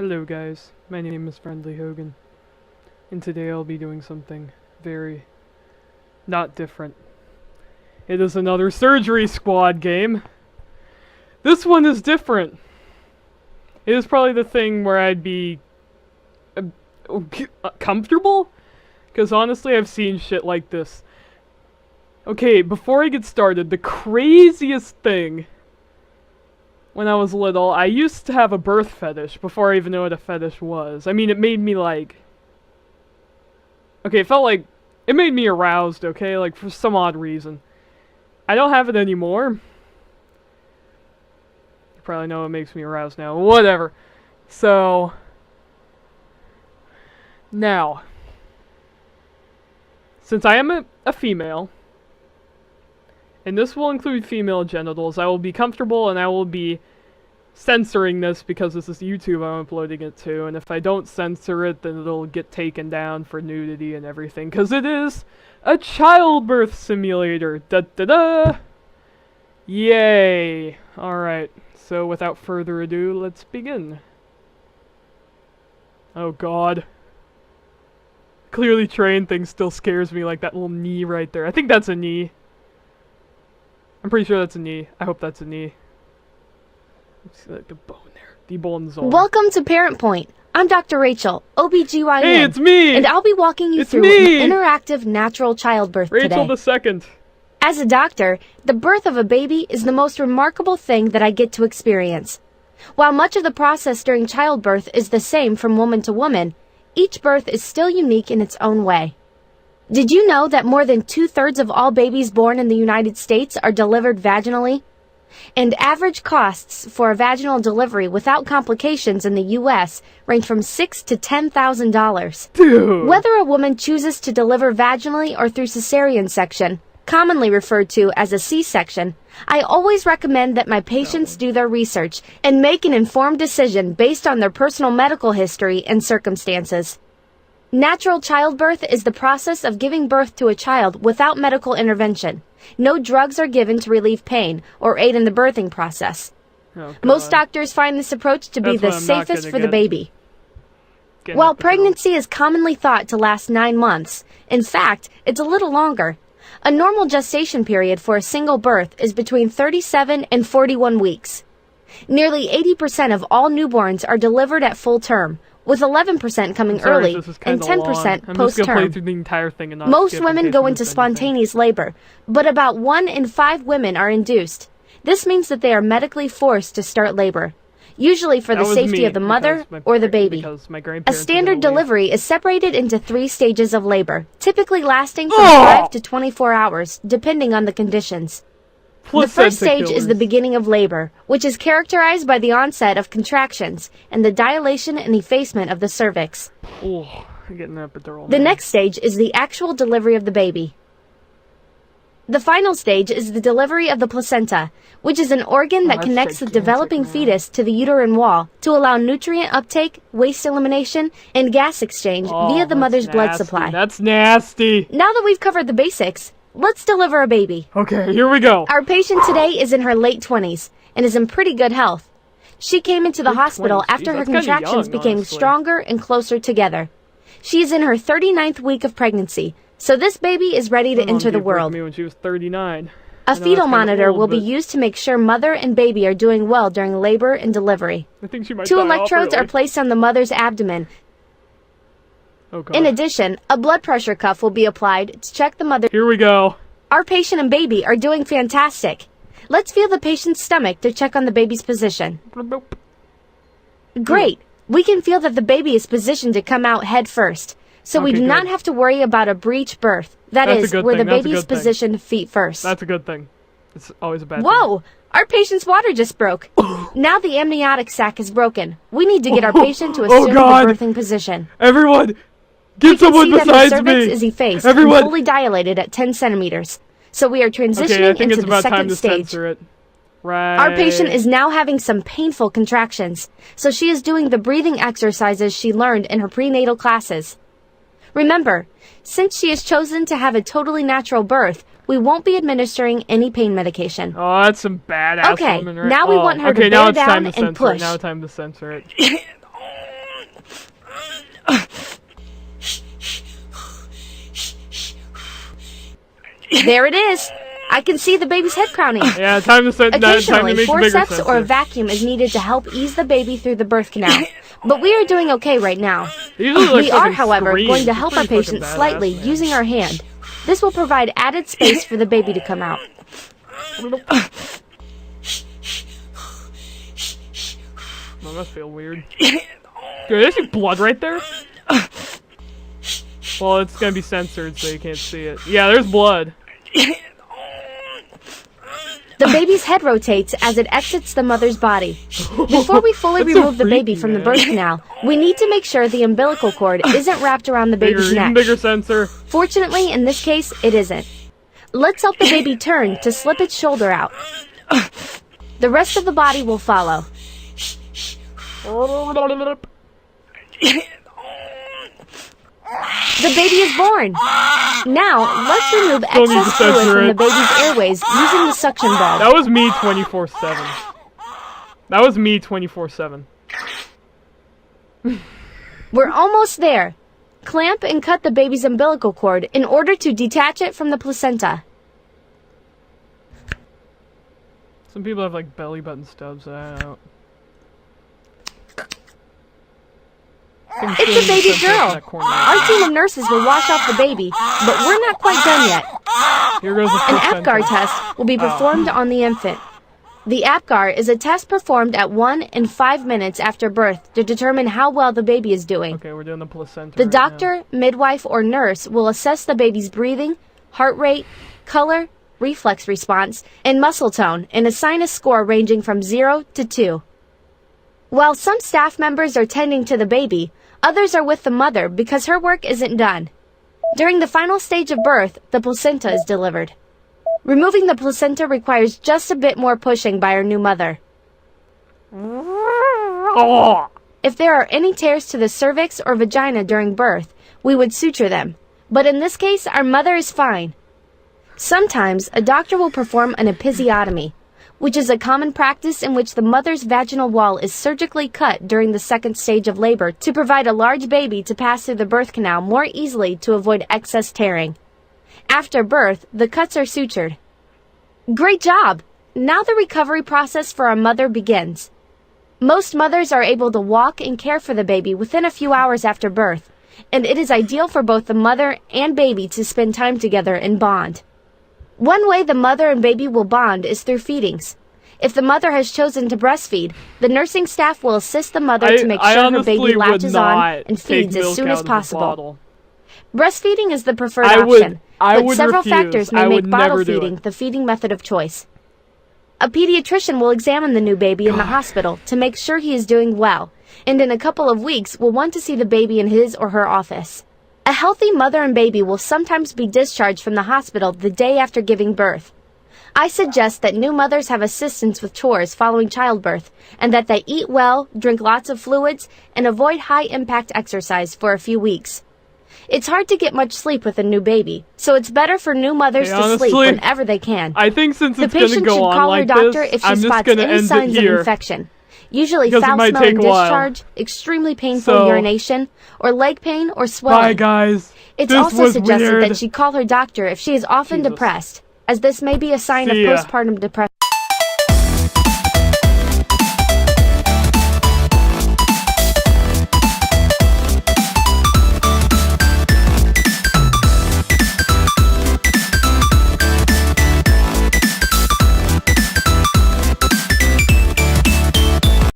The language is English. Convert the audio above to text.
Hello guys, my name is Friendly Hogan, and today I'll be doing something very not different. It is another Surgery Squad game. This one is different. It is probably the thing where I'd be comfortable, because honestly I've seen shit like this. Okay, before I get started, the craziest thing when I was little, I used to have a birth fetish before I even knew what a fetish was. I mean, it made me like... Okay, it felt like... It made me aroused, okay? Like, for some odd reason. I don't have it anymore. You probably know what makes me aroused now. Whatever. So... Now... Since I am a female... And this will include female genitals. I will be comfortable and I will be censoring this because this is YouTube I'm uploading it to. And if I don't censor it, then it'll get taken down for nudity and everything. Because it is a childbirth simulator. Da-da-da! Yay! Alright, so without further ado, let's begin. Oh god. Clearly trained thing still scares me, like that little knee right there. I think that's a knee. I'm pretty sure that's a knee. I hope that's a knee. Let's see, like the bone there. The bone's on. Welcome to Parent Point. I'm Dr. Rachel, OBGYN. Hey, it's me! And I'll be walking you through an interactive natural childbirth today. Rachel the second. As a doctor, the birth of a baby is the most remarkable thing that I get to experience. While much of the process during childbirth is the same from woman to woman, each birth is still unique in its own way. Did you know that more than 2/3 of all babies born in the United States are delivered vaginally? And average costs for a vaginal delivery without complications in the U.S. range from $6,000 to $10,000. Dude. Whether a woman chooses to deliver vaginally or through cesarean section, commonly referred to as a C-section, I always recommend that my patients do their research and make an informed decision based on their personal medical history and circumstances. Natural childbirth is the process of giving birth to a child without medical intervention. No drugs are given to relieve pain or aid in the birthing process. Oh, Most doctors find this approach to be the safest for the baby. While pregnancy is commonly thought to last 9 months, in fact, it's a little longer. A normal gestation period for a single birth is between 37 and 41 weeks. Nearly 80% of all newborns are delivered at full term, with 11% coming early and 10% post-term. Most women go into spontaneous labor, but about 1 in 5 women are induced. This means that they are medically forced to start labor, usually for the safety of the mother or the baby. A standard delivery is separated into 3 stages of labor, typically lasting from 5 to 24 hours, depending on the conditions. The first stage is the beginning of labor, which is characterized by the onset of contractions and the dilation and effacement of the cervix. Oh, I'm getting an epidural. The next stage is the actual delivery of the baby. The final stage is the delivery of the placenta, which is an organ that connects the developing fetus to the uterine wall to allow nutrient uptake, waste elimination, and gas exchange via the mother's blood supply. That's nasty! Now that we've covered the basics, let's deliver a baby. Okay, here we go. Our patient today is in her late 20s and is in pretty good health. She came into the hospital after her contractions became stronger and closer together. She is in her 39th week of pregnancy, so this baby is ready to enter the world. Me when she was 39. A fetal monitor will be used to make sure mother and baby are doing well during labor and delivery. I think she might 2 die electrodes are placed on the mother's abdomen. Oh, God. In addition, a blood pressure cuff will be applied to check the mother. Here we go. Our patient and baby are doing fantastic. Let's feel the patient's stomach to check on the baby's position. Great. We can feel that the baby is positioned to come out head first, so we do not have to worry about a breech birth. That is, where the baby is positioned feet first. That's a good thing. It's always a bad thing. Whoa! Our patient's water just broke. Now the amniotic sac is broken. We need to get our patient to assume the birthing position. Everyone! Get someone besides me! The cervix is effaced and fully dilated at 10 centimeters. So we are transitioning into the second stage. Right. Our patient is now having some painful contractions, so she is doing the breathing exercises she learned in her prenatal classes. Remember, since she has chosen to have a totally natural birth, we won't be administering any pain medication. Oh, that's some badass woman, right? Now we want her to bear down and push. Now it's time to censor it. There it is. I can see the baby's head crowning. Yeah, time to set. Occasionally, time to make forceps sensor. or a vacuum is needed to help ease the baby through the birth canal. But we are doing okay right now. We are, however, going to help our patient slightly using our hand. This will provide added space for the baby to come out. That must feel weird. Dude, there's blood right there? Well, it's gonna be censored so you can't see it. Yeah, there's blood. The baby's head rotates as it exits the mother's body. Before we fully remove the baby from the birth canal, we need to make sure the umbilical cord isn't wrapped around the baby's neck. Bigger sensor. Fortunately, in this case, it isn't. Let's help the baby turn to slip its shoulder out. The rest of the body will follow. The baby is born! Now, let's remove excess fluid from the baby's airways using the suction ball. That was me 24/7. That was me 24/7. We're almost there. Clamp and cut the baby's umbilical cord in order to detach it from the placenta. Some people have like belly button stubs. I don't know. It's a baby girl. Our team of nurses will wash off the baby, but we're not quite done yet. Here goes An APGAR test will be performed on the infant. The APGAR is a test performed at 1 and 5 minutes after birth to determine how well the baby is doing. Okay, we're doing the placenta. The doctor, midwife, or nurse will assess the baby's breathing, heart rate, color, reflex response, and muscle tone and assign a score ranging from 0 to 2. While some staff members are tending to the baby, others are with the mother because her work isn't done. During the final stage of birth, the placenta is delivered. Removing the placenta requires just a bit more pushing by our new mother. If there are any tears to the cervix or vagina during birth, we would suture them. But in this case, our mother is fine. Sometimes, a doctor will perform an episiotomy, which is a common practice in which the mother's vaginal wall is surgically cut during the second stage of labor to provide a large baby to pass through the birth canal more easily to avoid excess tearing. After birth, the cuts are sutured. Great job! Now the recovery process for our mother begins. Most mothers are able to walk and care for the baby within a few hours after birth, and it is ideal for both the mother and baby to spend time together and bond. One way the mother and baby will bond is through feedings. If the mother has chosen to breastfeed, the nursing staff will assist the mother to make sure her baby latches on and feeds as soon as possible. Breastfeeding is the preferred option, but several factors may make bottle feeding the feeding method of choice. A pediatrician will examine the new baby in the hospital to make sure he is doing well, and in a couple of weeks will want to see the baby in his or her office. A healthy mother and baby will sometimes be discharged from the hospital the day after giving birth. I suggest that new mothers have assistance with chores following childbirth, and that they eat well, drink lots of fluids, and avoid high-impact exercise for a few weeks. It's hard to get much sleep with a new baby, so it's better for new mothers to sleep whenever they can. I think since it's the patient should call her doctor if she spots any signs of infection. Usually foul-smelling discharge, extremely painful urination, or leg pain or swelling. Bye, guys. It's also suggested that she call her doctor if she is often depressed, as this may be a sign of postpartum depression.